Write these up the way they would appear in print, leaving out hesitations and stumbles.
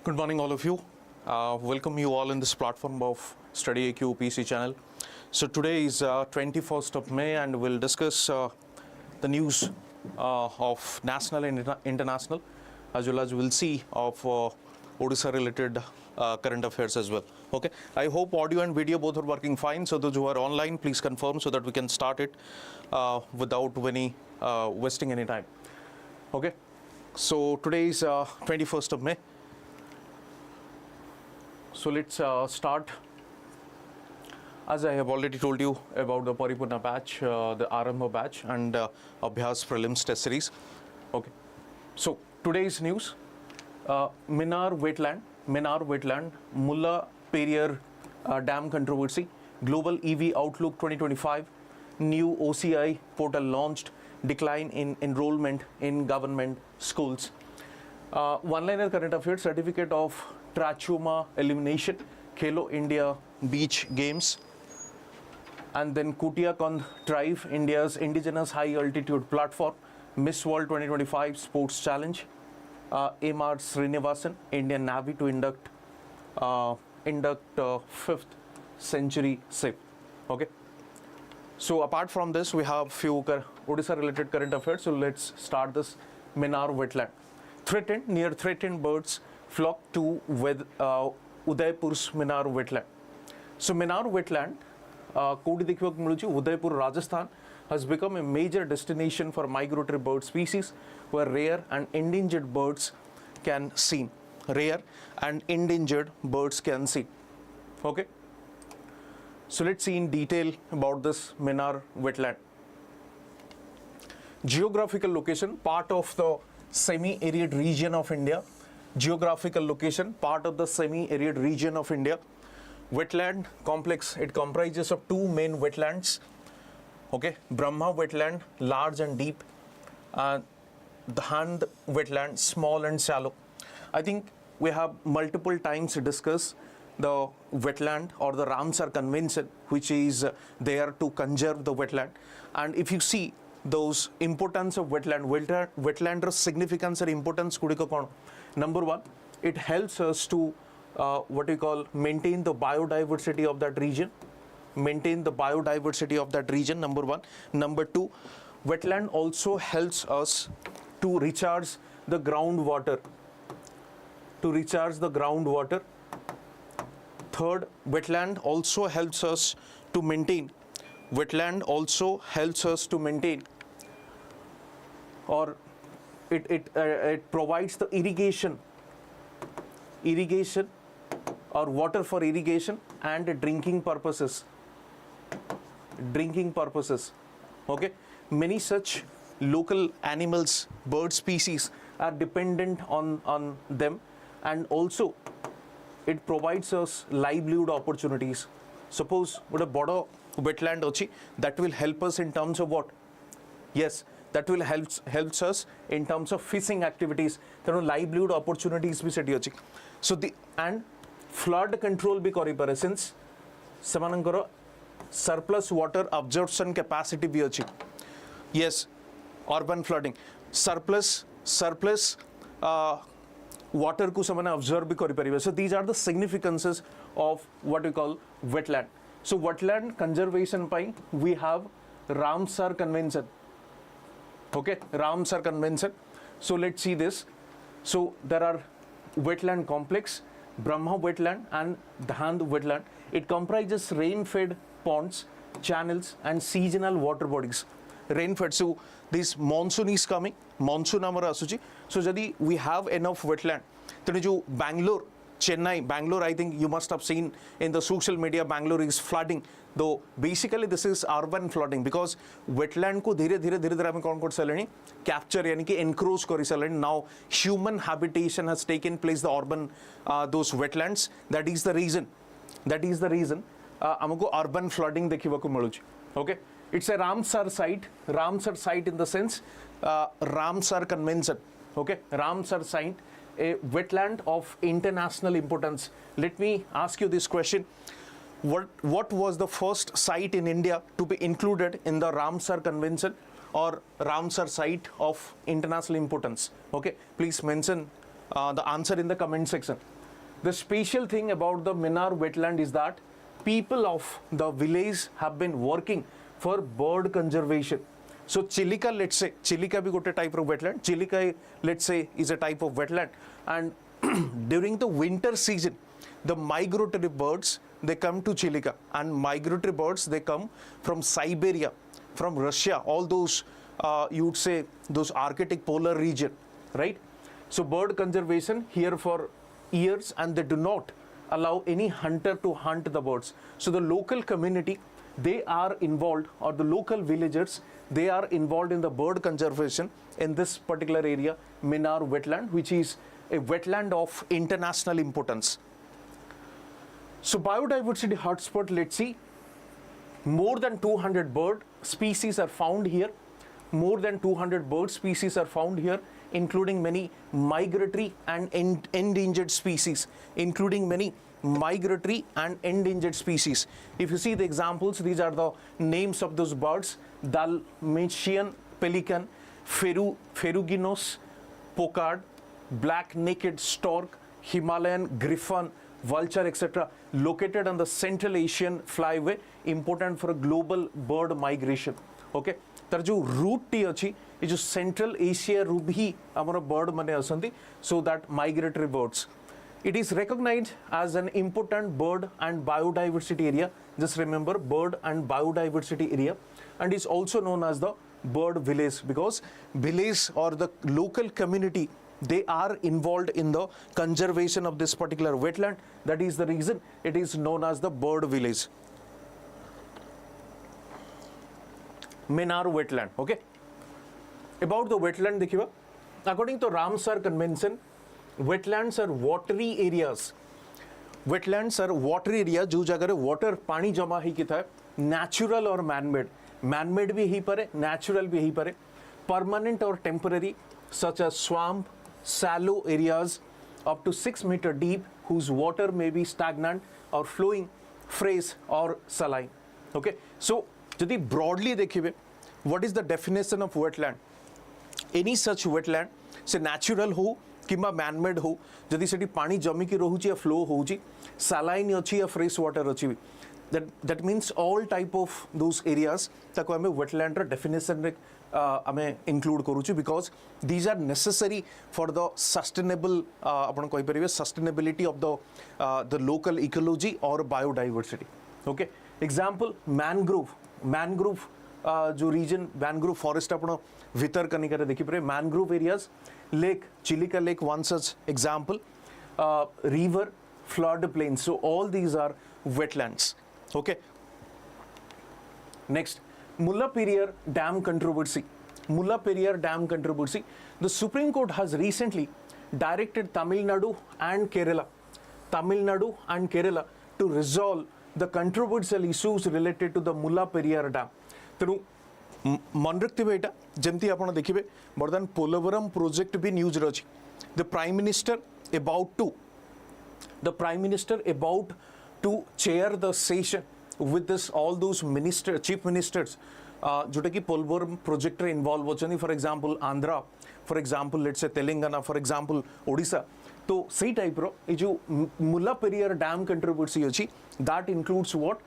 Good morning, all of you. Welcome you all in this platform of StudyIQ OPSC channel. So today is 21st of May and we'll discuss the news of national and international, as well as we'll see of Odisha related current affairs as well. Okay, I hope audio and video both are working fine. So those who are online, please confirm so that we can start it without any wasting any time. Okay, so today is 21st of May. So let's start. As I have already told you about the Paripurna batch, the Arambha batch and Abhyas Prelims test series. Okay. So today's news, Minar wetland, Mullaperiyar dam controversy, global EV outlook 2025, new OCI portal launched, decline in enrollment in government schools. One-liner current affairs, certificate of trachoma elimination, Khelo India Beach Games, and then Kutiakond Tribe, India's indigenous high altitude platform, Miss World 2025 Sports Challenge, MR Srinivasan, Indian Navy to induct 5th century ship. Okay. So apart from this, we have few Odisha related current affairs. So let's start this. Minar wetland. Near threatened birds flock to Udaipur's Minar wetland. So Minar wetland, Udaipur, Rajasthan, has become a major destination for migratory bird species where rare and endangered birds can seen. Rare and endangered birds can see. Okay. So let's see in detail about this Minar wetland. Geographical location, part of the semi-arid region of India. Geographical location, part of the semi-arid region of India. Wetland complex, it comprises of two main wetlands. Okay, Brahma wetland, large and deep, and the Hand wetland, small and shallow. I think we have multiple times discussed the wetland or the Ramsar Convention, which is there to conserve the wetland. And if you see those importance of wetland significance or importance, number one, it helps us to what we call maintain the biodiversity of that region. Number one. Number two, wetland also helps us to recharge the groundwater. Third, wetland also helps us to maintain. Or it provides the irrigation or water for irrigation and drinking purposes. Okay, many such local animals, bird species are dependent on them, and also it provides us livelihood opportunities. Suppose what a border wetland ochi, that will help us in terms of what? Yes, that will helps us in terms of fishing activities. There are livelihood opportunities भी सेठी अछि. So the and flood control भी करी पारे, since सेमानंकर surplus water absorption capacity भी अछि. Yes, urban flooding, surplus water को semana absorb भी करी पारिबे. So these are the significances of what we call wetland. So wetland conservation pai we have Ramsar Convention. Okay, Ramsar Convention. So let's see this. So there are wetland complex, Brahma wetland and Dhand wetland. It comprises rain-fed ponds, channels and seasonal water bodies. Rain-fed. So this monsoon is coming. Monsoon amara asuchi. So jadi we have enough wetland. Then jo Bangalore, I think you must have seen in the social media, Bangalore is flooding. Though basically this is urban flooding because wetland ko dhire dhire ame kon kod salani capture yani ki encroach kori salani. Now human habitation has taken place the urban those wetlands. That is the reason amako urban flooding dekhibaku miluchi. Okay, it's a Ramsar site in the sense Ramsar Convention. Okay, Ramsar site, a wetland of international importance. Let me ask you this question. What was the first site in India to be included in the Ramsar Convention or Ramsar site of international importance? Okay, please mention the answer in the comment section. The special thing about the Minar wetland is that people of the village have been working for bird conservation. So Chilika, let's say, Chilika be got a type of wetland. Chilika, let's say, is a type of wetland. And during the winter season, the migratory birds, they come to Chilika. And migratory birds, they come from Siberia, from Russia, all those, you would say, those Arctic polar region, right? So bird conservation here for years, and they do not allow any hunter to hunt the birds. So the local community, they are involved, or the local villagers, they are involved in the bird conservation in this particular area, Minar wetland, which is a wetland of international importance. So biodiversity hotspot, let's see, more than 200 bird species are found here. More than 200 bird species are found here, including many migratory and endangered species, including many migratory and endangered species. If you see the examples, these are the names of those birds: Dalmatian pelican, Ferruginous pochard, black-naked stork, Himalayan griffon, vulture, etc., located on the Central Asian flyway, important for global bird migration. Okay, तर जो root T अच्छी ये जो central Asia रू भी आमर bird माने असंती, so that migratory birds. It is recognized as an important bird and biodiversity area. Just remember, bird and biodiversity area, and is also known as the bird village, because village or the local community, they are involved in the conservation of this particular wetland. That is the reason it is known as the bird village. Minar wetland. Okay. About the wetland, देखिए, according to Ramsar Convention, wetlands are watery areas. Wetlands are watery area जो जगह water पानी जमा ही किता है, natural और man-made. Man-made भी ही परे, natural भी ही परे, permanent or temporary, such as swamp, shallow areas up to 6 meters deep, whose water may be stagnant or flowing, fresh or saline. Okay. So यदि broadly देखिए, what is the definition of wetland? Any such wetland से natural हो किंबा man-made हो, जदि सेठी पानी जमी की रहुची या flow होची, saline अच्छी या fresh water अच्छी, that means all type of those areas ताको हमें wetland रा definition रे हमें include करूची, because these are necessary for the sustainable अपन कोई परिवे sustainability of the local ecology or biodiversity. Okay, example mangrove जो region mangrove forest अपन भीतर करने का देखिए परे mangrove areas, lake, Chilika Lake, one such example, river, flood plains. So all these are wetlands. Okay. Next, Mullaperiyar Dam controversy. Mullaperiyar Dam controversy. The Supreme Court has recently directed Tamil Nadu and Kerala to resolve the controversial issues related to the Mullaperiyar Dam. तेणु मन रखिए एटा जमती आपण देखिए बर्तमान Polavaram project भी news रही. The prime minister about to chair the session with this all those minister chief ministers जोटा कि पोलवरम प्रोजेक्ट रे इन्वॉल्व होचनी. For example Andhra, for example let's say Telangana, for example Odisha. तो सही टाइप रो ये जो मुल्लापेरियार डैम कंट्रोवर्सी अछि, that includes what,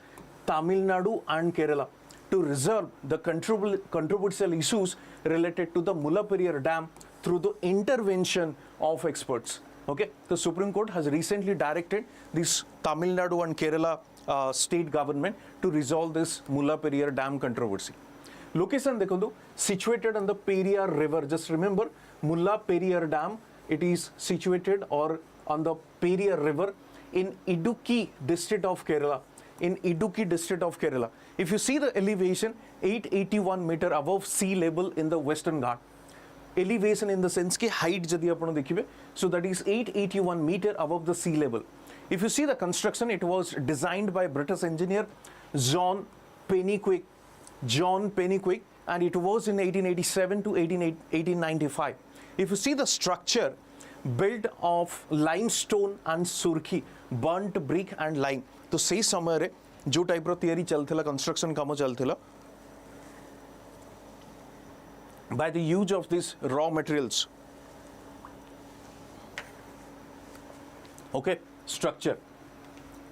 Tamil Nadu and Kerala, to resolve the controversial issues related to the Mullaperiyar Dam through the intervention of experts. Okay, the Supreme Court has recently directed this Tamil Nadu and Kerala state government to resolve this Mullaperiyar Dam controversy. Location देखो, situated on the Periyar River. Just remember, Mullaperiyar Dam, it is situated or on the Periyar River in Idukki district of Kerala. If you see the elevation, 881 meter above sea level in the Western Ghat. Elevation in the sense कि height जदि आपण देखिबे, so that is 881 meter above the sea level. If you see the construction, it was designed by British engineer John Pennywhick, and it was in 1887 to 1895. If you see the structure, built of limestone and surkhi, burnt brick and lime. तो सही समय रे जो type रो तैयारी चलथिला, construction काम चलथिला, by the use of these raw materials. Okay, structure.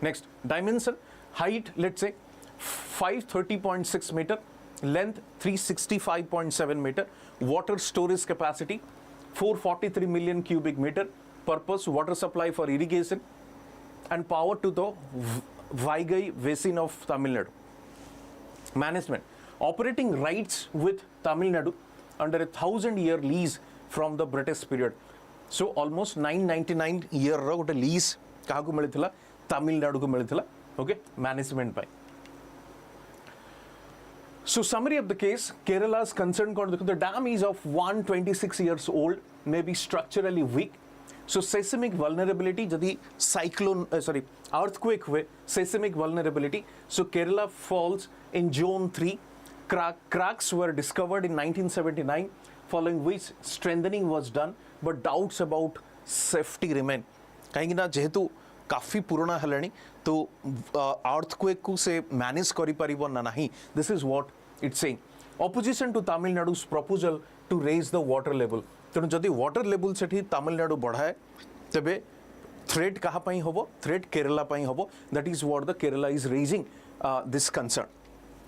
Next, dimension, height, let's say 530.6 meter, length 365.7 meter, water storage capacity 443 million cubic meter, purpose water supply for irrigation, and power to the Vaigai Basin of Tamil Nadu. Management, operating rights with Tamil Nadu under a 1,000-year lease from the British period. So almost 999 year gote lease kahaku milithila, Tamil Nadu ku milithila. Okay, management by. So summary of the case, Kerala's concern, the dam is of 126 years old, may be structurally weak. So seismic vulnerability, jadi earthquake way, seismic vulnerability. So Kerala falls in zone 3. Cracks were discovered in 1979, following which strengthening was done, but doubts about safety remain. कहीं ना जेहेतु काफी पुराना हलानी तो earthquake को से manage करी परिबो ना नहीं. This is what it's saying. Opposition to Tamil Nadu's proposal to raise the water level. तेणु जदि water level सेठी Tamil Nadu बढ़ाए तबे threat कहाँ पाई होबो? Threat Kerala पाई होबो. That is what the Kerala is raising this concern.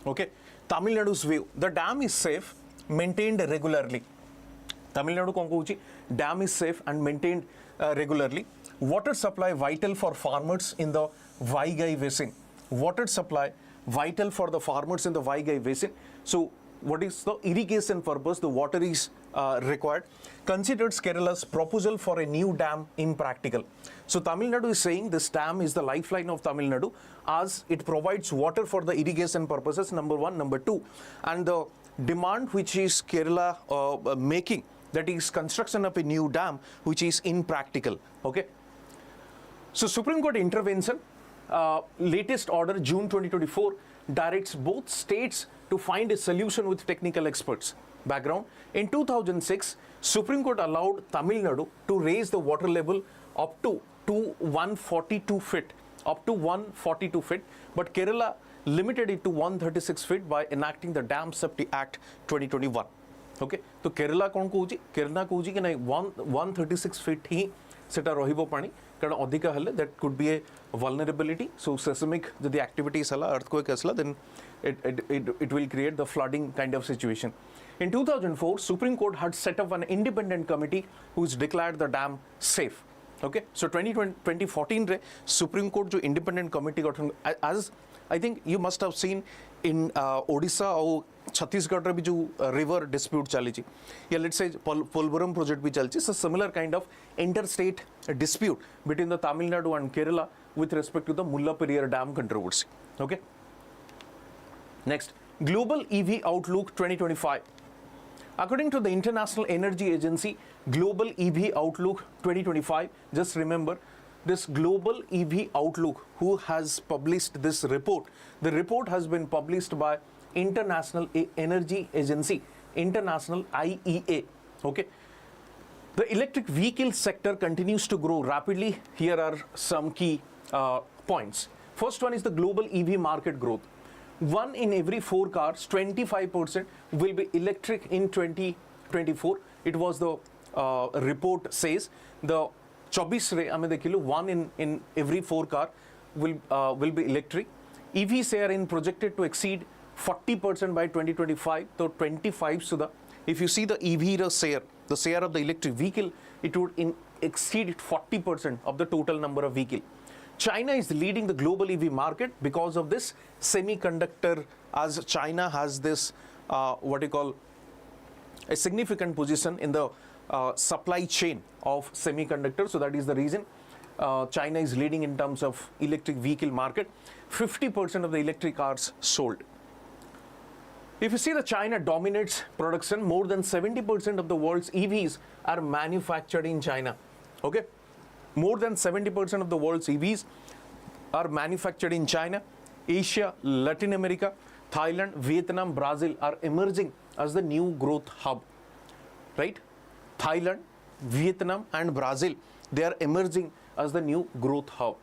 Okay. Tamil Nadu's view. The dam is safe, maintained regularly. Tamil Nadu कौन कहूची? Dam is safe and maintained regularly. Water supply vital for farmers in the Vaigai Basin. Water supply vital for the farmers in the Vaigai Basin. So what is the irrigation purpose? The water is required. Considers Kerala's proposal for a new dam impractical. So Tamil Nadu is saying this dam is the lifeline of Tamil Nadu as it provides water for the irrigation purposes, number one. Number two, and the demand which is Kerala making, that is construction of a new dam, which is impractical. Okay. So Supreme Court intervention, latest order June 2024, directs both states to find a solution with technical experts. Background, in 2006, Supreme Court allowed Tamil Nadu to raise the water level up to 142 feet, but Kerala limited it to 136 feet by enacting the Dam Safety Act 2021. Okay, so Kerala कौन कहूची? Kerala कहूची कि नहीं 136 feet ही सेटा रहिबो पानी कारण अधिका हले that could be a vulnerability. So seismic the activities हला earthquake हला then it will create the flooding kind of situation. In 2004, Supreme Court had set up an independent committee who's declared the dam safe. Okay, so 2014 re Supreme Court जो independent committee got, as I think you must have seen in Odisha और Chhattisgarh भी जो river dispute चली थी, या let's say Polvaram project भी चलती, so similar kind of interstate dispute between the Tamil Nadu and Kerala with respect to the Mullaperiyar dam controversy. Okay. Next, Global EV Outlook 2025. According to the International Energy Agency, Global EV Outlook 2025, just remember this Global EV Outlook, who has published this report? The report has been published by International Energy Agency, International IEA. Okay. The electric vehicle sector continues to grow rapidly. Here are some key points. First one is the global EV market growth. 1 in every 4 cars, 25% will be electric in 2024. It was the report says. The 24 re ame dekhilu 1 in every 4 car will be electric. EV share in projected to exceed 40% by 2025. So 25 suda. If you see the EV share, the share of the electric vehicle, it would exceed 40% of the total number of vehicle. China is leading the global EV market because of this semiconductor, as China has this what you call a significant position in the supply chain of semiconductors. So that is the reason China is leading in terms of electric vehicle market. 50% of the electric cars sold. If you see the China dominates production, more than 70% of the world's EVs are manufactured in China. Okay. More than 70% of the world's EVs are manufactured in China. Asia, Latin America, Thailand, Vietnam, Brazil are emerging as the new growth hub. Right? Thailand, Vietnam and Brazil, they are emerging as the new growth hub.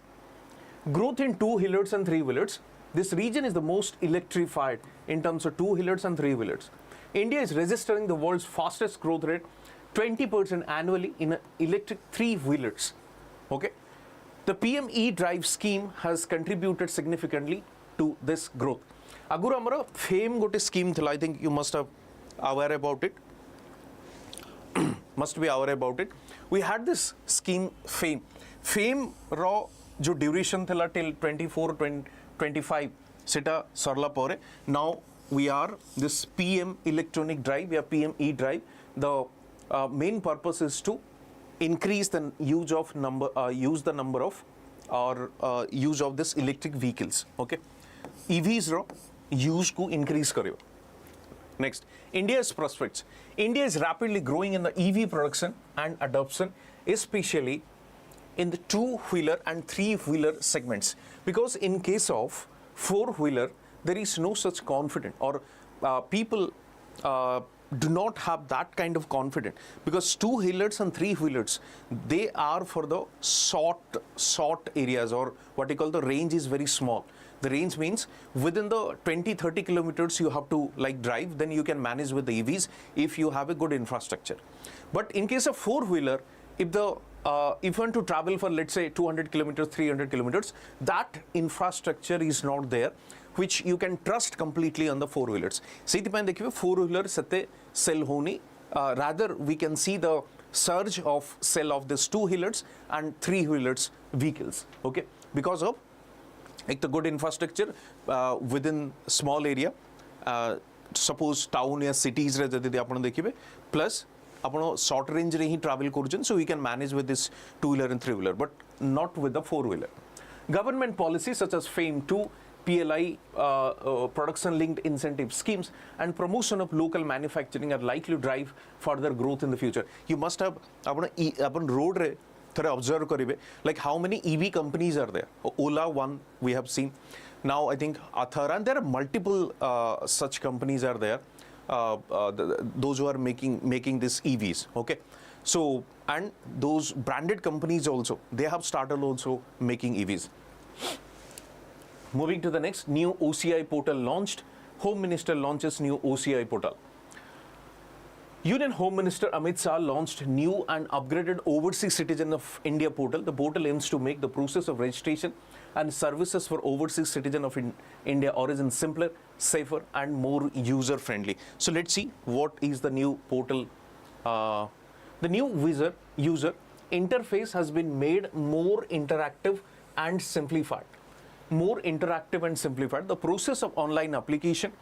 Growth in two-wheelers and three-wheelers. This region is the most electrified in terms of two-wheelers and three-wheelers. India is registering the world's fastest growth rate, 20% annually in electric three-wheelers. Okay. The PM e-drive scheme has contributed significantly to this growth. Aguru amara FAME gote scheme thila, I think you must have aware about it. Must be aware about it. We had this scheme FAME. FAME raw jo duration thila till 24-25 seta sarla pore. Now we are this PM electronic drive, we are PM e-drive. The main purpose is to increase the use of use of this electric vehicles. Okay, EVs ro use ko increase kariyo. Next, India's prospects. India is rapidly growing in the EV production and adoption, especially in the two-wheeler and three-wheeler segments. Because in case of four-wheeler, there is no such confidence, or people do not have that kind of confidence, because two-wheelers and three-wheelers, they are for the short areas, or what you call the range is very small. The range means within the 20-30 kilometers you have to like drive, then you can manage with the EVs if you have a good infrastructure. But in case of four-wheeler, if you want to travel for, let's say, 200 kilometers, 300 kilometers, that infrastructure is not there, which you can trust completely on the four-wheelers. Four-wheeler sate sell honi. Rather, we can see the surge of sell of this two-wheelers and three-wheelers vehicles. Okay, because of the good infrastructure within small area. Suppose town or cities re jadi apan dekhibe, plus apan short range re hi travel kurujun, so we can manage with this two-wheeler and three-wheeler, but not with the four-wheeler. Government policies such as FAME 2, PLI, production-linked incentive schemes, and promotion of local manufacturing are likely to drive further growth in the future. You must have upon road re observe karibe, like how many EV companies are there. Ola one we have seen. Now I think Athara, and there are multiple such companies are there. Those who are making these EVs. Okay, so and those branded companies also, they have started also making EVs. Moving to the next, new OCI portal launched. Home Minister launches new OCI portal. Union Home Minister Amit Shah launched new and upgraded Overseas Citizen of India portal. The portal aims to make the process of registration and services for overseas citizen of India origin simpler, safer, and more user-friendly. So let's see what is the new portal. The new user interface has been made more interactive and simplified. More interactive and simplified. The process of online application,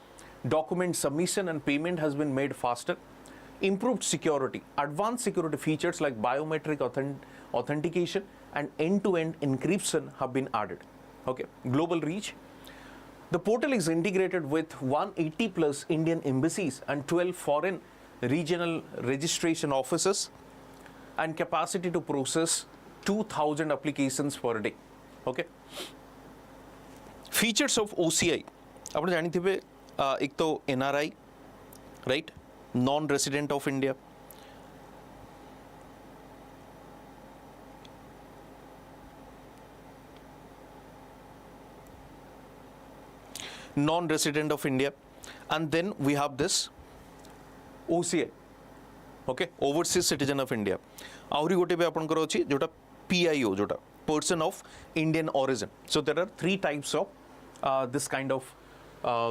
document submission, and payment has been made faster. Improved security. Advanced security features like biometric authentication and end-to-end encryption have been added. Okay. Global reach. The portal is integrated with 180 plus Indian embassies and 12 foreign regional registration offices, and capacity to process 2,000 applications per day. Okay. Features of OCI. आपने जानी थी पे एक तो NRI, right? Non-resident of India. Non-resident of India, and then we have this OCI. Okay, overseas citizen of India. Auri gote be apan karo achi jota PIO, jota person of Indian origin. So there are three types of this kind of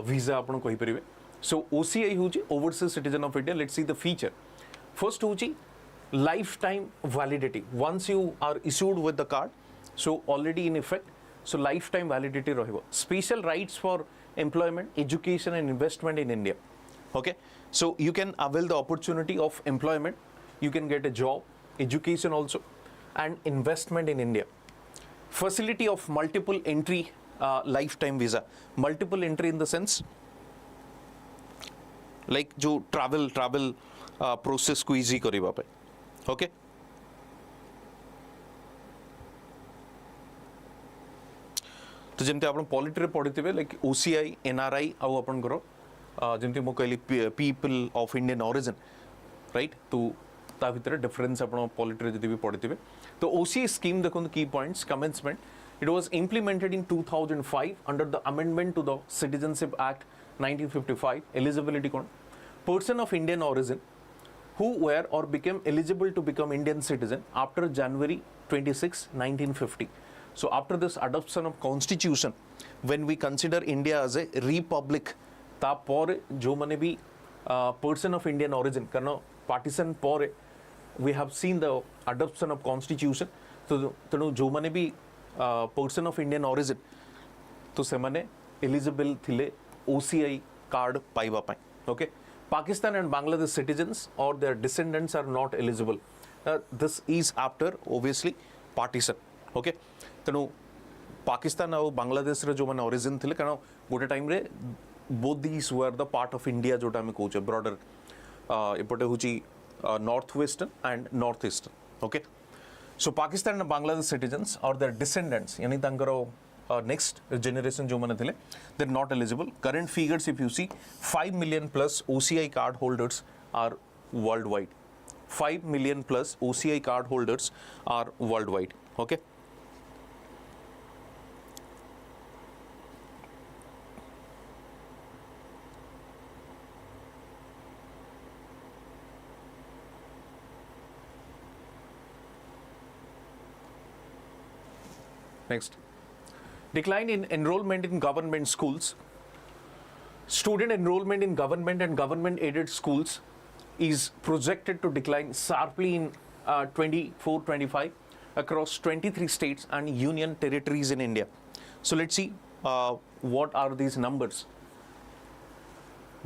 visa apan koi paribe. So OCI huji overseas citizen of India. Let's see the feature. First huji lifetime validity. Once you are issued with the card, so already in effect, so lifetime validity rahibo. Special rights for employment, education, and investment in India. Okay, so you can avail the opportunity of employment, you can get a job, education also, and investment in India. Facility of multiple entry lifetime visa. Multiple entry in the sense like जो travel process को easy करीबा पे. Okay. तो जमते आपण polity रे पढिथिबे like OCI, NRI आउ आपण करो जमते मो कहली people of Indian origin, right? तो ता भितर डिफरेंस आपण पॉलिटी रे जदि भी पढिथिबे. तो OCI scheme देखो key points. Commencement. It was implemented in 2005 under the amendment to the Citizenship Act 1955. Eligibility kon person of Indian origin who were or became eligible to become Indian citizen after January 26, 1950. So after this adoption of constitution, when we consider India as a republic, तापर जो माने भी person of Indian origin, कारण partition पर we have seen the adoption of constitution, तो तेणु जो माने भी person of Indian origin, तो से माने eligible थिले OCI card पाइबा पाई, okay? Pakistan and Bangladesh citizens or their descendants are not eligible. This is after obviously partition, okay? तेणु Pakistan और Bangladesh रे जो माने origin थिले, कारण गोटे time रे both these were the part of India जोटा में कोचे broader इपटे Ho Chi northwestern and northeastern, okay? So Pakistan and Bangladesh citizens or their descendants, यानी तांकरो next generation जो माने थिले, they're not eligible. Current figures, if you see, 5 million plus OCI card holders are worldwide. 5 million plus OCI card holders are worldwide, okay? Next, decline in enrollment in government schools. Student enrollment in government and government-aided schools is projected to decline sharply in 24-25 across 23 states and union territories in India. So let's see what are these numbers.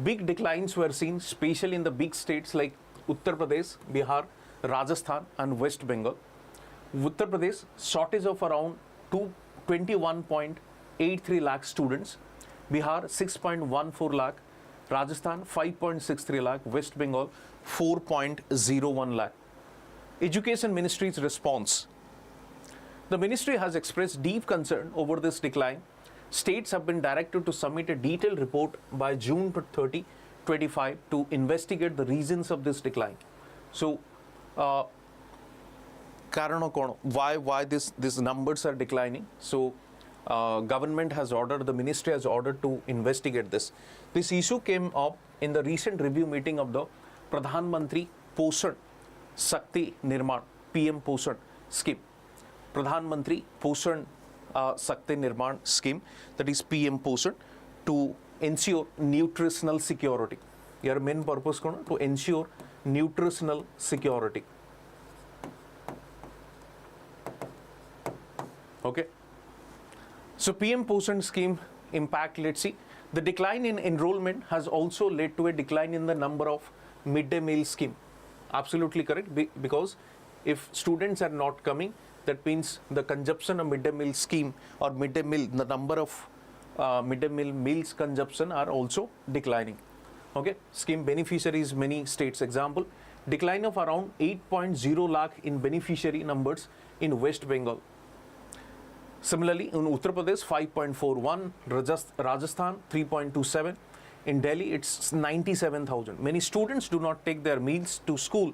Big declines were seen, especially in the big states like Uttar Pradesh, Bihar, Rajasthan, and West Bengal. Uttar Pradesh, shortage of around 21.83 lakh students, Bihar 6.14 lakh, Rajasthan 5.63 lakh, West Bengal 4.01 lakh. Education Ministry's response. The ministry has expressed deep concern over this decline. States have been directed to submit a detailed report by June 30, 2025 to investigate the reasons of this decline. So, why these numbers are declining? So government has ordered, the ministry has ordered to investigate this. This issue came up in the recent review meeting of the Pradhan Mantri Poshan Shakti Nirman PM Poshan scheme. Pradhan Mantri Poshan Shakti Nirman scheme, that is PM Poshan, to ensure nutritional security. Your main purpose to ensure nutritional security. Okay, so PM Poshan scheme impact, let's see. The decline in enrollment has also led to a decline in the number of midday meal scheme. Absolutely correct, because if students are not coming, that means the consumption of midday meal scheme or midday meal, the number of midday meal meals consumption are also declining. Okay, scheme beneficiaries, many states. Example, decline of around 8.0 lakh in beneficiary numbers in West Bengal. Similarly, in Uttar Pradesh, 5.41, Rajasthan, 3.27. In Delhi, it's 97,000. Many students do not take their meals to school,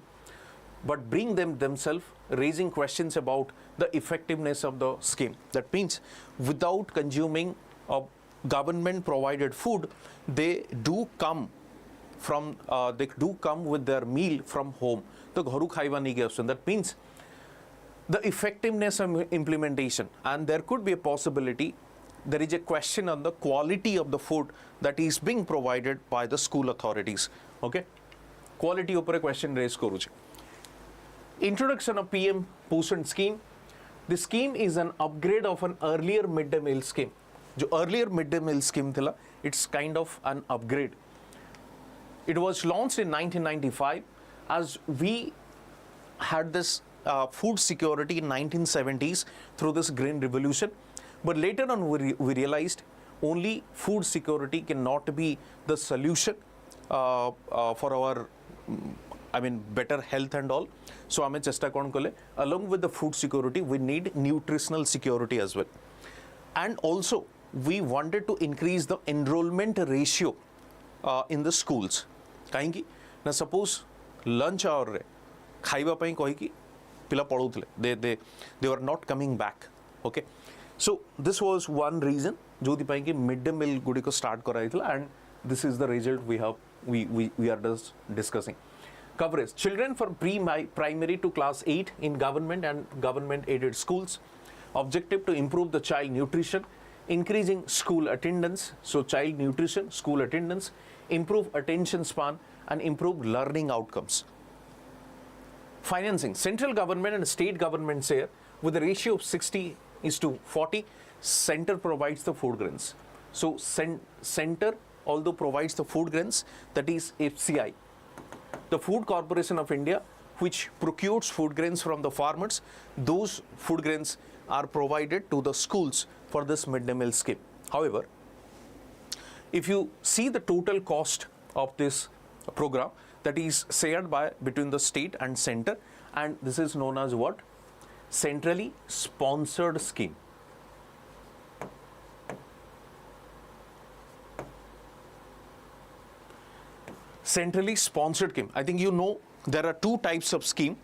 but bring them themselves, raising questions about the effectiveness of the scheme. That means, without consuming government-provided food, they do come with their meal from home. The gharu khaiba nahi gaya. That means the effectiveness of implementation, and there could be a possibility, there is a question on the quality of the food that is being provided by the school authorities. Okay, quality upar a question raise karu chhe. Introduction of PM Poshan scheme. The scheme is an upgrade of an earlier midday meal scheme. Jo earlier midday meal scheme thila, it's kind of an upgrade. It was launched in 1995 as we had this food security in 1970s through this green revolution, but later on we realized only food security cannot be the solution for our better health and all. So ame chesta kon kale, along with the food security we need nutritional security as well, and also we wanted to increase the enrollment ratio in the schools. Kahinki na suppose lunch hour re khaiba pai kahiki pila padutile, they were not coming back. Okay, so this was one reason jodi pai ki midday meal gudiko start karaithila, and this is the result we are just discussing. Coverage: children from pre-primary to class 8 in government and government aided schools, Objective to improve the child nutrition, increasing school attendance, so child nutrition, school attendance, improve attention span, and improve learning outcomes. Financing, central government and state government share with a ratio of 60:40, center provides the food grains. So center although provides the food grains, that is FCI. The Food Corporation of India, which procures food grains from the farmers, those food grains are provided to the schools for this midday meal scheme. However, if you see the total cost of this program, that is shared by between the state and center, and this is known as what? Centrally sponsored scheme. Centrally sponsored scheme. I think you know there are two types of scheme.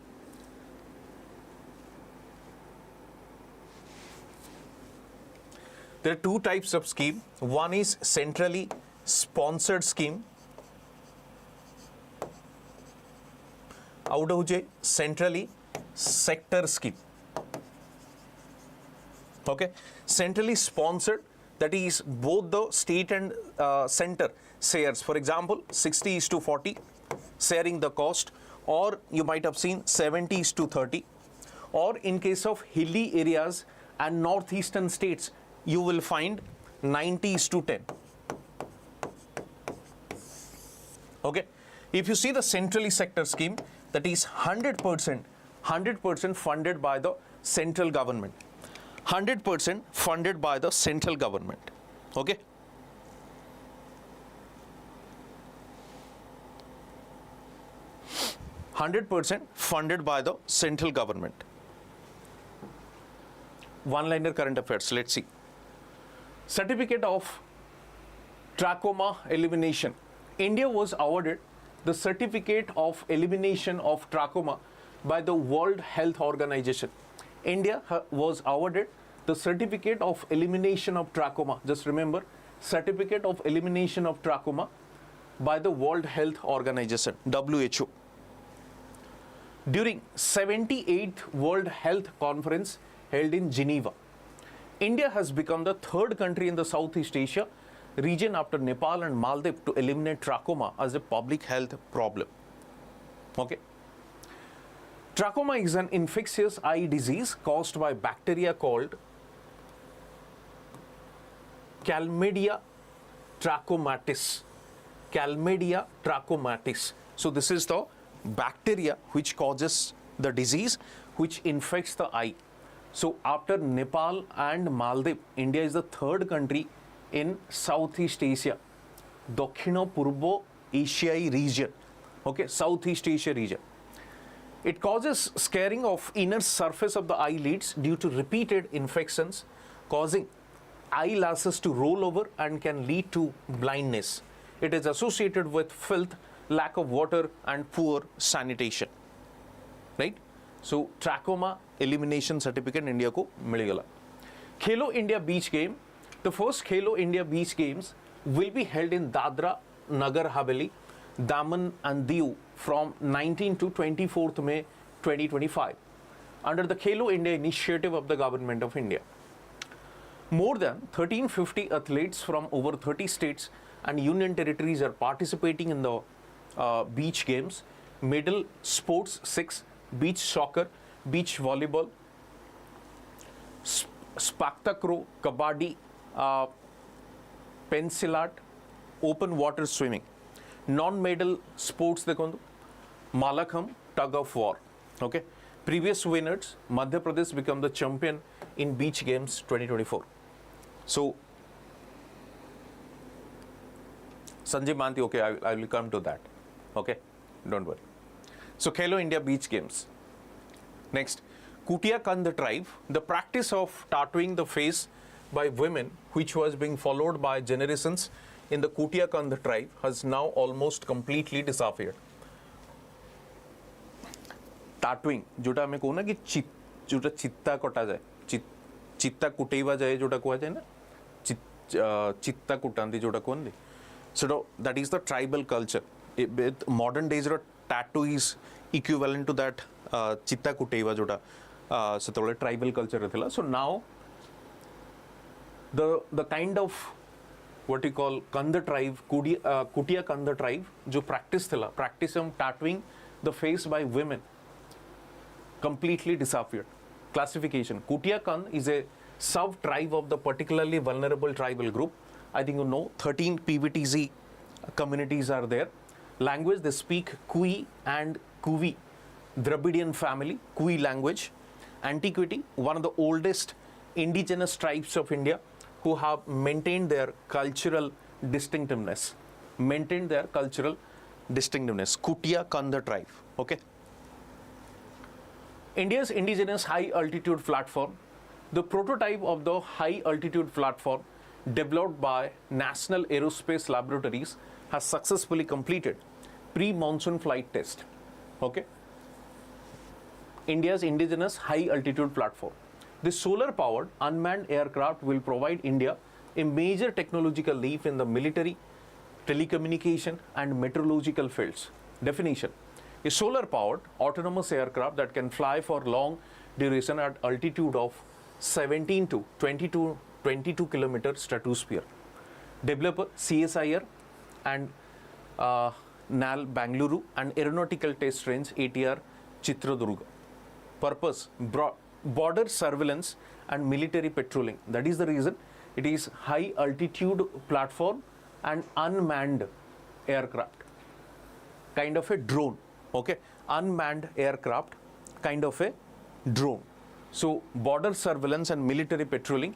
There are two types of scheme. One is centrally sponsored scheme. Out of centrally sector scheme. Okay, centrally sponsored, that is both the state and center shares. For example, 60:40 sharing the cost, or you might have seen 70:30, or in case of hilly areas and northeastern states, you will find 90:10. Okay, if you see the centrally sector scheme, that is 100% funded by the central government. 100% funded by the central government. Okay. %100% funded by the central government. One-liner current affairs. Let's see. Certificate of trachoma elimination. India was awarded the certificate of elimination of trachoma by the World Health Organization. India was awarded the certificate of elimination of trachoma. Just remember, certificate of elimination of trachoma by the World Health Organization, WHO. During 78th World Health Conference held in Geneva, India has become the third country in the Southeast Asia region after Nepal and Maldives to eliminate trachoma as a public health problem. Okay. Trachoma is an infectious eye disease caused by bacteria called Chlamydia trachomatis. Chlamydia trachomatis. So this is the bacteria which causes the disease, which infects the eye. So after Nepal and Maldives, India is the third country in Southeast Asia, Dakhina Purbo Asiai region. Okay, Southeast Asia region. It causes scarring of inner surface of the eyelids due to repeated infections, causing eyelashes to roll over and can lead to blindness. It is associated with filth, lack of water, and poor sanitation. Right? So, trachoma elimination certificate India ko miligala. Khelo India Beach Game. The first Khelo India Beach Games will be held in Dadra, Nagar Haveli, Daman and Diu from 19 to 24th May 2025 under the Khelo India initiative of the Government of India. More than 1350 athletes from over 30 states and union territories are participating in the beach games. Medal sports 6, beach soccer, beach volleyball, spectacro, kabaddi, pencil art, open water swimming. Non-medal sports dekho, Malakham, tug of war. Okay. Previous winners, Madhya Pradesh become the champion in beach games 2024. So, Sanjay Manti, okay, I will come to that. Okay, don't worry. So, Khelo India Beach Games. Next, Kutia Kand tribe, the practice of tattooing the face by women, which was being followed by generations in the Kutia Kand tribe, has now almost completely disappeared. Tattooing, जोटा हमें कहूँ ना कि जोटा चित्ता कटा जाए, चित्ता कुटेवा जाए जोटा कुआ जाए ना, चित्ता कुटांदी जोटा कौन दे. So that is the tribal culture. With modern days, tattoo is equivalent to that chitta kuteva जोटा ସେତେବେଳେ tribal culture ଥିଲା. So now the kind of what you call Kanda tribe, Kutia Kanda tribe, जो practice thila, practice of tattooing the face by women, completely disappeared. Classification: Kutia Kand is a sub-tribe of the particularly vulnerable tribal group. I think you know 13 PVTZ communities are there. Language, they speak Kui and Kuvi, Dravidian family, Kui language. Antiquity, one of the oldest indigenous tribes of India who have maintained their cultural distinctiveness. Kutia Kanda tribe. Okay. India's indigenous high altitude platform, the prototype of the high altitude platform developed by National Aerospace Laboratories, has successfully completed pre-monsoon flight test. Okay. India's indigenous high altitude platform. The solar powered unmanned aircraft will provide India a major technological leap in the military, telecommunication and meteorological fields. Definition: a solar powered autonomous aircraft that can fly for long duration at altitude of 17 to 22 kilometer stratosphere. Developer CSIR and NAL Bangalore and Aeronautical Test Range ATR Chitradurga. Purpose: border surveillance and military patrolling. That is the reason it is high altitude platform and unmanned aircraft, kind of a drone. Okay, unmanned aircraft, kind of a drone. So border surveillance and military patrolling,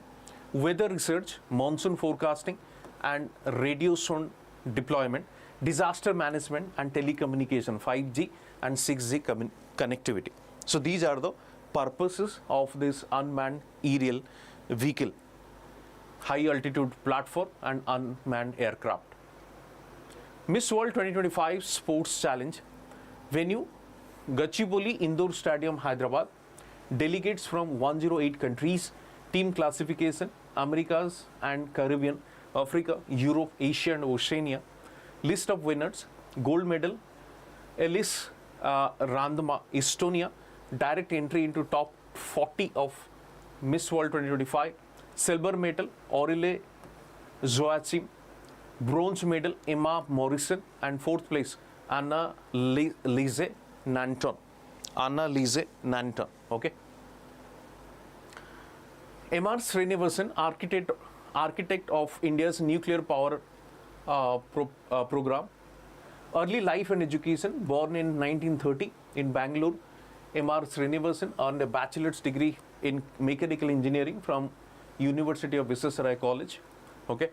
weather research, monsoon forecasting and radio sound deployment, disaster management and telecommunication, 5G and 6G connectivity. So these are the purposes of this unmanned aerial vehicle, high altitude platform and unmanned aircraft. Miss World 2025 Sports Challenge venue, Gachibowli Indoor Stadium, Hyderabad. Delegates from 108 countries. Team classification: Americas and Caribbean, Africa, Europe, Asia and Oceania. List of winners: gold medal, Ellis Randma, Estonia. Direct entry into top 40 of Miss World 2025. Silver medal, Aurelie Joachim. Bronze medal, Emma Morrison. And fourth place, Anna Lise Nanton. Okay. M.R. Srinivasan, architect of India's nuclear power program. Early life and education: born in 1930 in Bangalore, M.R. Srinivasan earned a bachelor's degree in mechanical engineering from University of Visvesvaraya College. Okay.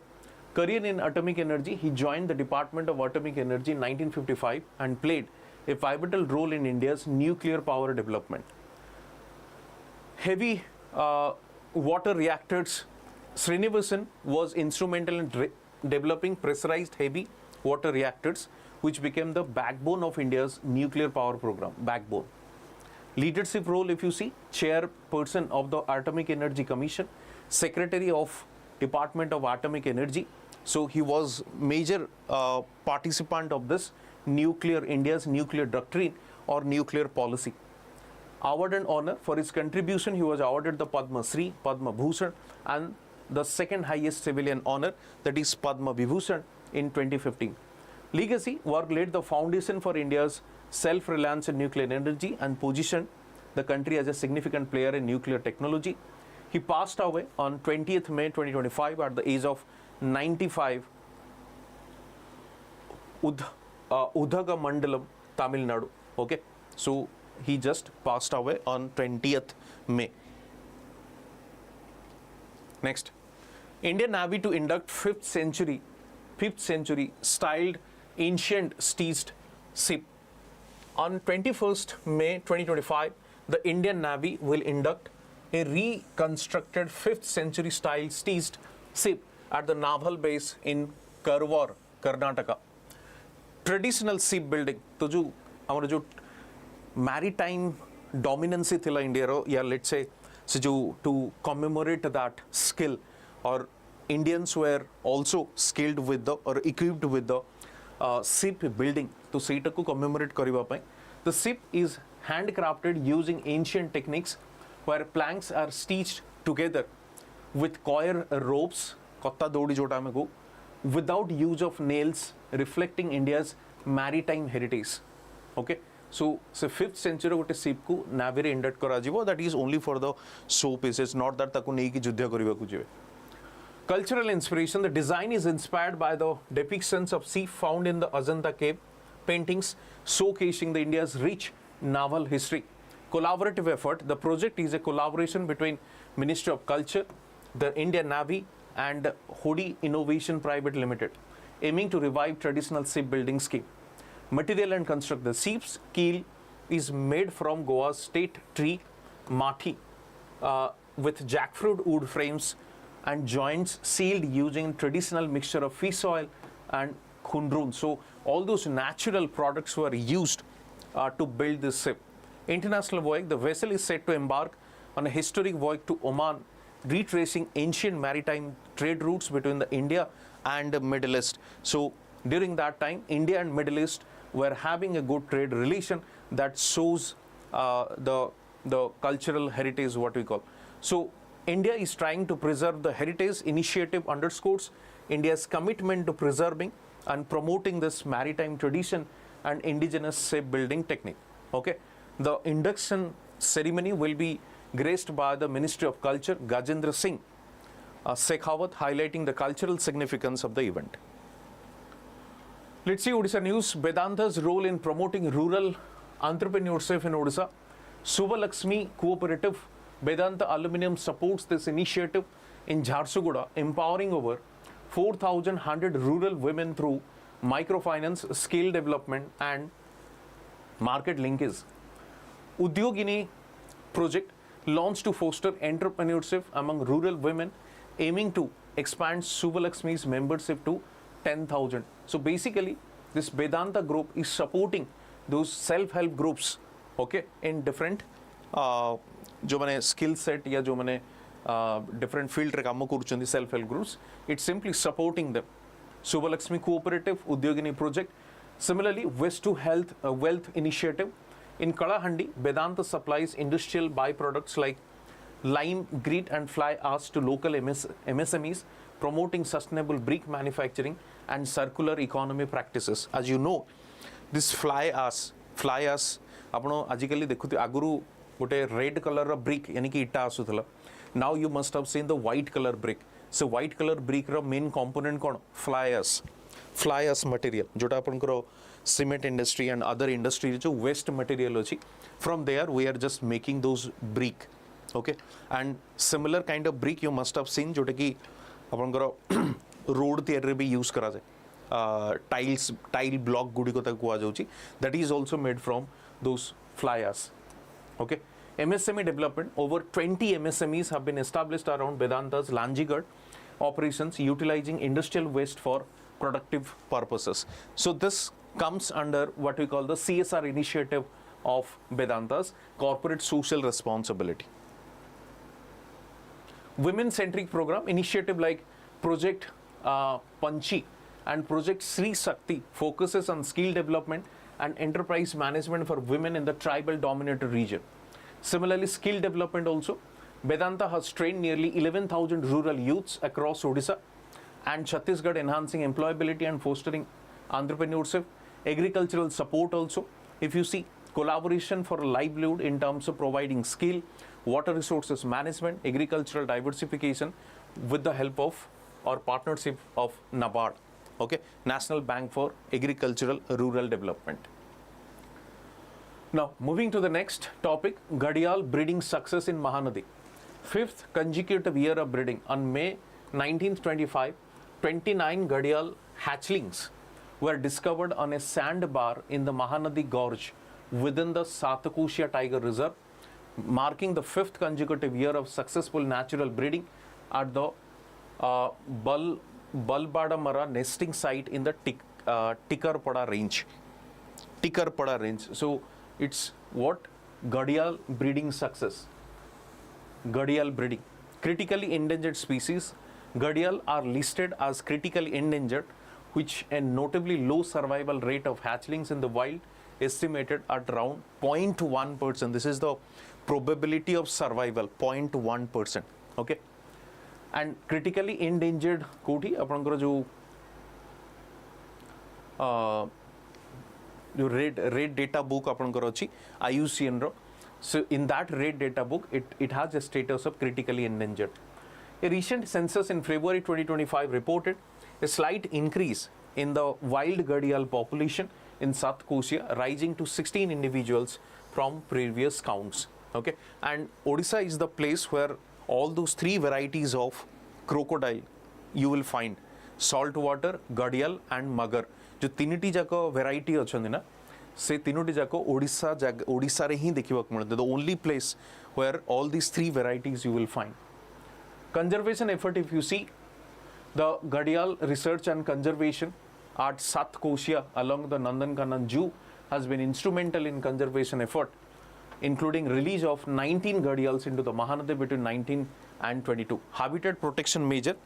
Career in atomic energy: he joined the Department of Atomic Energy in 1955 and played a pivotal role in India's nuclear power development. Heavy water reactors: Srinivasan was instrumental in developing pressurized heavy water reactors, which became the backbone of India's nuclear power program. Backbone. Leadership role, if you see: chairperson of the Atomic Energy Commission, secretary of Department of Atomic Energy. So he was major participant of this India's nuclear doctrine or nuclear policy. Award and honor: for his contribution, he was awarded the Padma Shri, Padma Bhushan, and the second highest civilian honor, that is Padma Vibhushan, in 2015. Legacy: work laid the foundation for India's self-reliance in nuclear energy and positioned the country as a significant player in nuclear technology. He passed away on 20th May 2025 at the age of 95, Udhagamandalam, Tamil Nadu. Okay, so he just passed away on 20th May. Next, Indian Navy to induct 5th century styled ancient staged ship. On 21st May 2025, the Indian Navy will induct a reconstructed 5th century style staged ship at the naval base in Karwar, Karnataka. Traditional shipbuilding, तो जो हमारा जो maritime dominance थिला India रो, या let's say so जो to commemorate that skill, or Indians were also skilled with the or equipped with the ship building, तो ସେଇଟା को commemorate କରିବା ପାଇଁ the ship is handcrafted using ancient techniques where planks are stitched together with coir ropes, kotta dodi jota ame go, without use of nails, reflecting India's maritime heritage. Okay, so 5th century gote ship ku navy re induct kara jibo, that is only for the showpiece. It's not that taku nei ki juddha kariba ku jibe. Cultural inspiration, the design is inspired by the depictions of sea found in the Ajanta cave paintings, showcasing the India's rich naval history. Collaborative effort, the project is a collaboration between Ministry of Culture, the Indian Navy and Hodi Innovation Private Limited, aiming to revive traditional shipbuilding scheme. Material and construct, the ship's keel is made from Goa's state tree, Mathi, with jackfruit wood frames and joints sealed using traditional mixture of fish oil and khundrun. So all those natural products were used to build this ship. International voyage, the vessel is set to embark on a historic voyage to Oman, retracing ancient maritime trade routes between the India and the Middle East. So during that time, India and Middle East were having a good trade relation that shows the cultural heritage, what we call. So India is trying to preserve the heritage initiative underscores India's commitment to preserving and promoting this maritime tradition and indigenous shipbuilding technique. Okay, the induction ceremony will be graced by the Ministry of Culture, Gajendra Singh Shekhawat, highlighting the cultural significance of the event. Let's see Odisha news. Vedanta's role in promoting rural entrepreneurship in Odisha. Subalakshmi Cooperative Vedanta Aluminium supports this initiative in Jharsuguda, empowering over 4,100 rural women through microfinance, skill development and market linkage. Udyogini project launched to foster entrepreneurship among rural women, aiming to expand Subalakshmi's membership to 10,000. So basically, this Vedanta group is supporting those self-help groups, okay, in different जो मैंने skill set या जो मैंने different field रे काम करूछन्ती self help groups, it's simply supporting them. Subalakshmi Cooperative Udyogini project. Similarly, West to Health Wealth Initiative in Kalahandi, Vedanta supplies industrial byproducts like lime, grit and fly ash to local MSMEs, promoting sustainable brick manufacturing and circular economy practices. As you know, this fly ash आपण आजिकली देखुते आगुरु गोटे red colour brick यानी कि इटा आसुथला. Now you must have seen the white colour brick. So white colour brick रो main component कोन? Fly ash material जोटा आपनकर cement industry and other industry जो वेस्ट मटेरियल अछि, from there we are just making those brick. Okay, and similar kind of brick you must have seen जोटा कि आपनकर road तैयारी भी यूज करा जाय. टाइल ब्लॉक गुडी को तक कुआ जाउची, that is also made from those fly ash. Okay, MSME development, over 20 MSMEs have been established around Vedanta's Lanjigad operations, utilizing industrial waste for productive purposes. So this comes under what we call the CSR initiative of Vedanta's corporate social responsibility. Women-centric program initiative like Project Panchi and Project Sri Shakti focuses on skill development and enterprise management for women in the tribal dominated region. Similarly, skill development also, Vedanta has trained nearly 11,000 rural youths across Odisha and Chhattisgarh, enhancing employability and fostering entrepreneurship. Agricultural support also, if you see, collaboration for livelihood in terms of providing skill, water resources management, agricultural diversification with the help of or partnership of NABARD. Okay, National Bank for Agricultural Rural Development. Now, moving to the next topic, Gharial breeding success in Mahanadi. 5th consecutive year of breeding. On May 1925, 29 Gharial hatchlings were discovered on a sandbar in the Mahanadi Gorge within the Satakusha Tiger Reserve, marking the 5th consecutive year of successful natural breeding at the Balbadamara nesting site in the Tikkarpada range. So it's what? Gharial breeding success. Gharial breeding. Critically endangered species. Gharial are listed as critically endangered, which a notably low survival rate of hatchlings in the wild estimated at around 0.1%. This is the probability of survival 0.1%. Okay, and critically endangered कोठी आपनकर जो red data book आपनकर अछि IUCN row. So in that red data book it has a status of critically endangered. A recent census in February 2025 reported a slight increase in the wild Gharial population in South Kosia, rising to 16 individuals from previous counts. Okay, and Odisha is the place where all those three varieties of crocodile you will find: saltwater, Gharial and Magar. जो तीनटी जाक variety अछंदी ना, से तीनोटी जाक ओडिशा रे ही देखिबाक मिलते. The only place where all these three varieties you will find. Conservation effort, if you see, the Gharial research and conservation at South Kosia along the Nandankanan Zoo has been instrumental in conservation effort, including release of 19 Gharials into the Mahanadi between 19 and 22. Habitat protection measure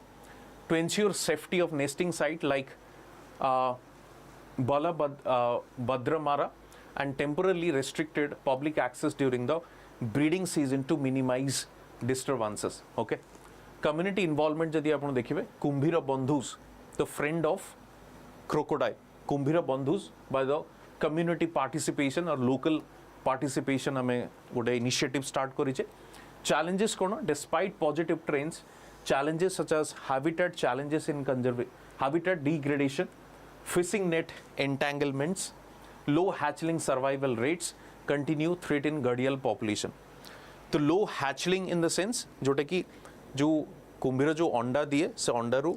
to ensure safety of nesting site like Badramara, and temporarily restricted public access during the breeding season to minimize disturbances. Okay, community involvement जदि आपण देखिबे, कुंभीर बंधुस, the friend of crocodile, कुंभीर बंधुस by the community participation or local participation हमें गोटे initiative start करिचे. Challenges cone? Despite positive trends, challenges such as habitat challenges in habitat degradation, fishing net entanglements, low hatchling survival rates continue threaten Gharial population. तो low hatchling in the sense जोटा कि जो कुंभीर जो अंडा दिए से अंडारू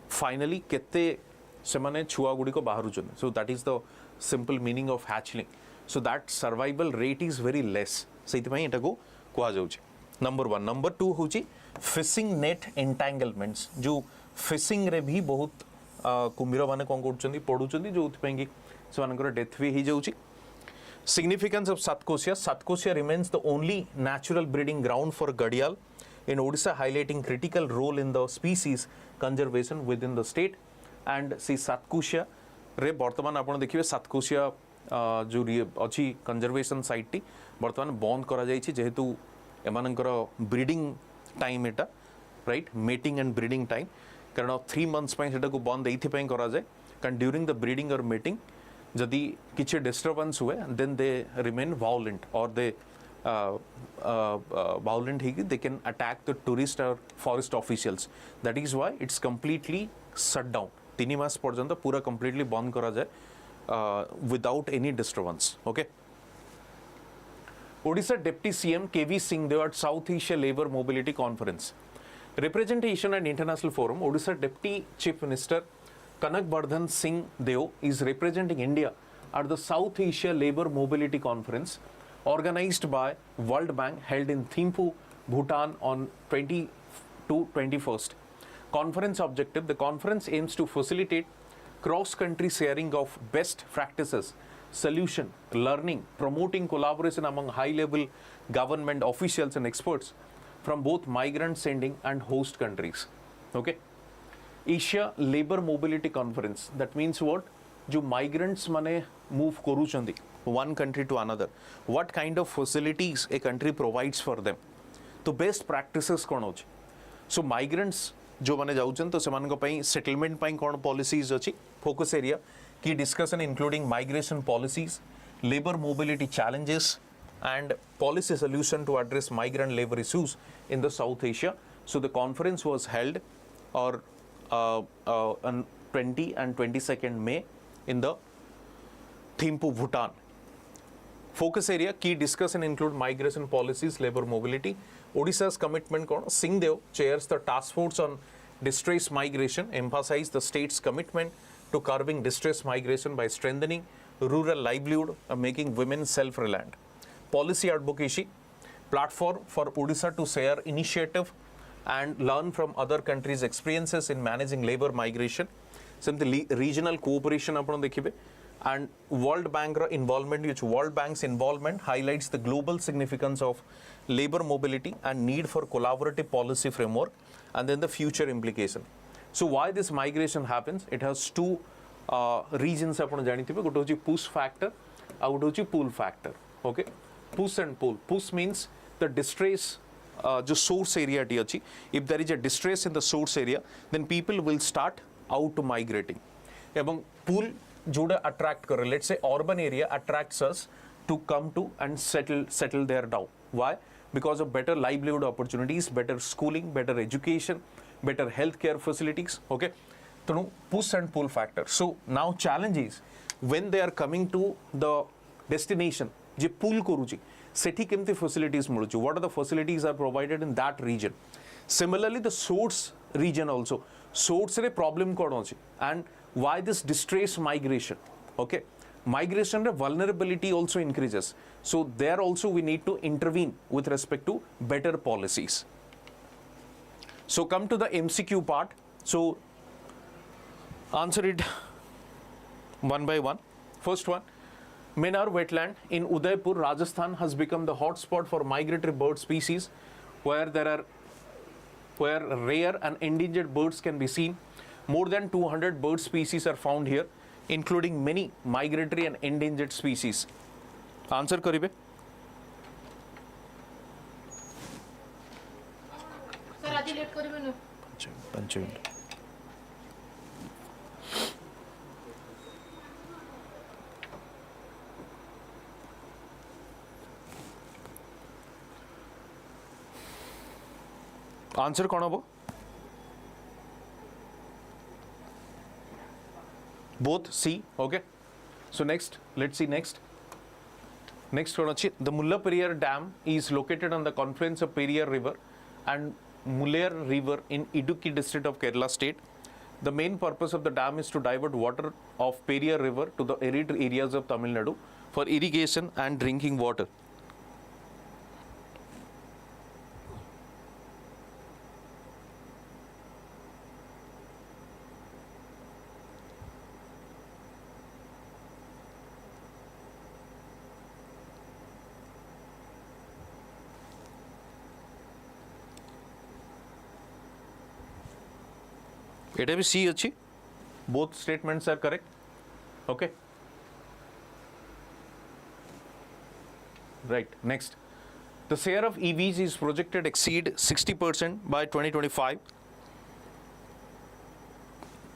finally केते से माने छुआ गुडी को बाहर उचन. So that is the simple meaning of hatchling. So that survival rate is very less. सेति पई एटा को कुआ जाउची. Number 1. Number 2 होची fishing net entanglements. जो fishing रे भी बहुत कुंभीर माने कोन करचंदी पडुचंदी जो उतपई कि से मानकर डेथ भी ही जाउची. Significance of South Kosia. South Kosia remains the only natural breeding ground for Gharial in Odisha, highlighting critical role in the species conservation within the state. And see South Kosia रे वर्तमान आपण देखिबे South Kosia जो अछि conservation site T वर्तमान बंद करा जायछि जेहेतु एमानकर breeding time Etah, right, mating and breeding time, कारण 3 months पई सेटा को बंद एथि पई करा जाय कारण ड्यूरिंग द ब्रीडिंग और मेटिंग जदि किछि डिस्टर्बेंस हुए देन दे रिमेन वायलेंट और दे violent he they can attack the tourist or forest officials. That is why it's completely shut down. 3 मास पर्यंत पूरा completely बंद करा जाए without any disturbance. Okay. Odisha Deputy CM KV Singhdev at South Asia Labour Mobility Conference. Representation at International Forum. Odisha Deputy Chief Minister Kanakvardhan Singh Deo is representing India at the South Asia Labour Mobility Conference organized by World Bank held in Thimphu, Bhutan on 20 to 21st. Conference objective: the conference aims to facilitate cross-country sharing of best practices, solution, learning, promoting collaboration among high-level government officials and experts from both migrant sending and host countries. Okay. Asia Labour Mobility Conference, that means what? जो migrants माने move करूचंदी one country to another, what kind of facilities a country provides for them, तो best practices कौन होची. So migrants जो माने जाउचन तो सेमान को पई settlement पई कौन policies अछि, focus area की discussion including migration policies, labor mobility challenges and policy solution to address migrant labor issues in the South Asia. So the conference was held or on 20 and 22nd May in the Thimphu, Bhutan. Focus area key discussion include migration policies, labor mobility. Odisha's commitment kon Singhdev chairs the task force on distress migration, emphasize the state's commitment to curbing distress migration by strengthening rural livelihood and making women self-reliant. Policy advocacy, platform for Odisha to share initiative and learn from other countries' experiences in managing labor migration. Simply regional cooperation upon the and World Bank involvement, which World Bank's involvement highlights the global significance of labor mobility and need for collaborative policy framework and then the future implication. So why this migration happens? It has two reasons upon janithibe. Gotoji push factor, out pull factor. Okay, push and pull. Push means the distress जो source area T अच्छी, if there is a distress in the source area, then people will start out migrating. एवं pool जोड़ा attract करे, let's say urban area attracts us to come to and settle there down. Why? Because of better livelihood opportunities, better schooling, better education, better healthcare facilities. Okay, so push and pull factor. So now challenge is when they are coming to the destination, je pull koruji, seti kemti facilities muluchu. What are the facilities are provided in that region? Similarly, the source region also. Source re problem kod hochi, and why this distress migration? Okay, migration vulnerability also increases. So there also we need to intervene with respect to better policies. So come to the MCQ part. So answer it one by one. First one, Minar wetland in Udaipur, Rajasthan has become the hotspot for migratory bird species, where rare and endangered birds can be seen. More than 200 bird species are found here, including many migratory and endangered species. Answer karibe. Sir, aji late karibe no. Panch minute. Answer कौन हबो? Both C. Okay. So next, let's see next. Next one, the Mullaperiyar Dam is located on the confluence of Periyar River and Mullayer River in Idukki district of Kerala state. The main purpose of the dam is to divert water of Periyar River to the arid areas of Tamil Nadu for irrigation and drinking water. It will be C achi. Both statements are correct. Okay. Right. Next. The share of EVs is projected exceed 60% by 2025.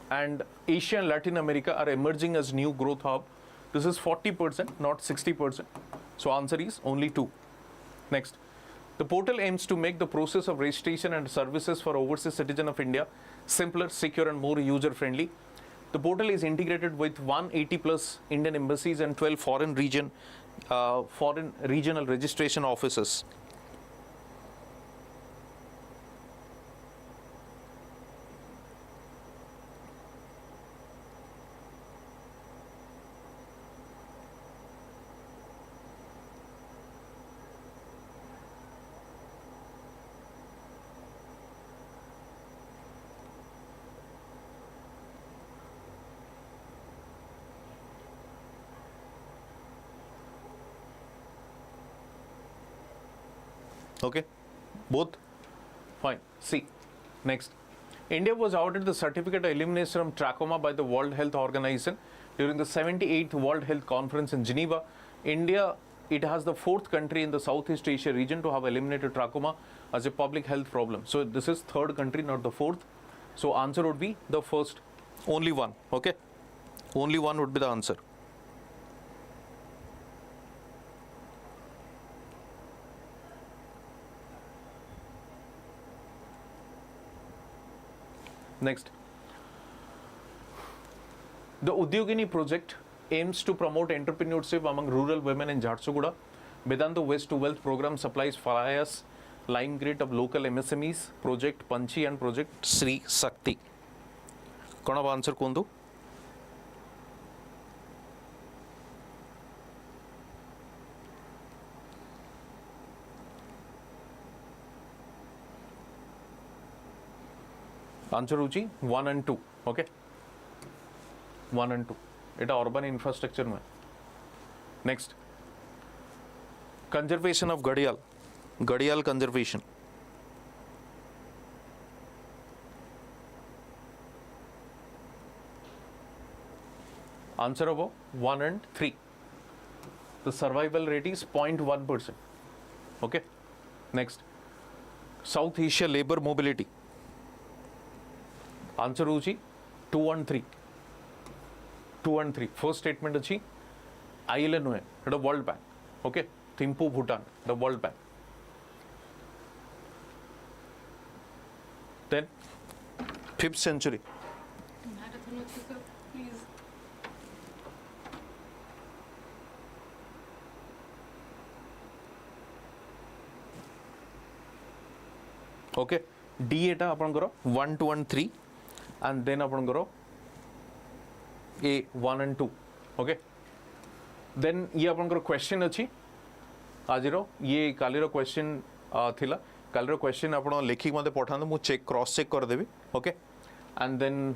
And Asia and Latin America are emerging as new growth hub. This is 40%, not 60%. So answer is only 2. Next. The portal aims to make the process of registration and services for overseas citizen of India simpler, secure and more user-friendly. The portal is integrated with 180 plus Indian embassies and 12 foreign regional registration offices. Okay, both fine. C. Next, India was awarded the certificate of elimination from trachoma by the World Health Organization during the 78th World Health Conference in Geneva. India, it has the 4th country in the Southeast Asia region to have eliminated trachoma as a public health problem. So this is 3rd country, not the 4th. So answer would be the first, only one. Okay, only one would be the answer. Next, the Udyogini project aims to promote entrepreneurship among rural women in Jharsuguda. Vedanta Waste to Wealth program supplies flyers, line grid of local MSMEs, Project Panchi and Project Sri Sakti. Kona ba answer kondu? Answer Ruchi 1 and 2. Okay, 1 and 2. It is urban infrastructure mein. Next, conservation of Gharial. Gharial conservation. Answer above 1 and 3. The survival rate is 0.1%. Okay. Next south Asia labour mobility answer होची 2 and 3 2 and 3 first statement अच्छी आईएलए नुहे एटा world bank okay Thimphu Bhutan the world bank then 5th century marathon ଅଛି sir please okay डी एटा आपनकर 1 2 and 3 and then आपनकर ए 1 and 2 ओके देन ये आपनकर क्वेश्चन अच्छी आज ये कालीर क्वेश्चन थिला कालीर क्वेश्चन आप लिखिक मत पठा मु चेक क्रॉस चेक करदेवी ओके एंड देन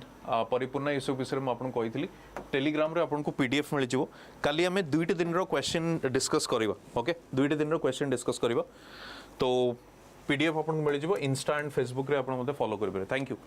परिपूर्ण ये सब विषय में आपको कही टेलीग्राम रे आपको पीडीएफ मिल जाव काली आम 2 दिन क्वेश्चन डिस्कस करवा ओके 2 दिन क्वेश्चन डिस्कस करवा तो पीडीएफ आपको मिल जाव इंस्टा एंड फेसबुक रे आप फॉलो करेंगे थैंक यू।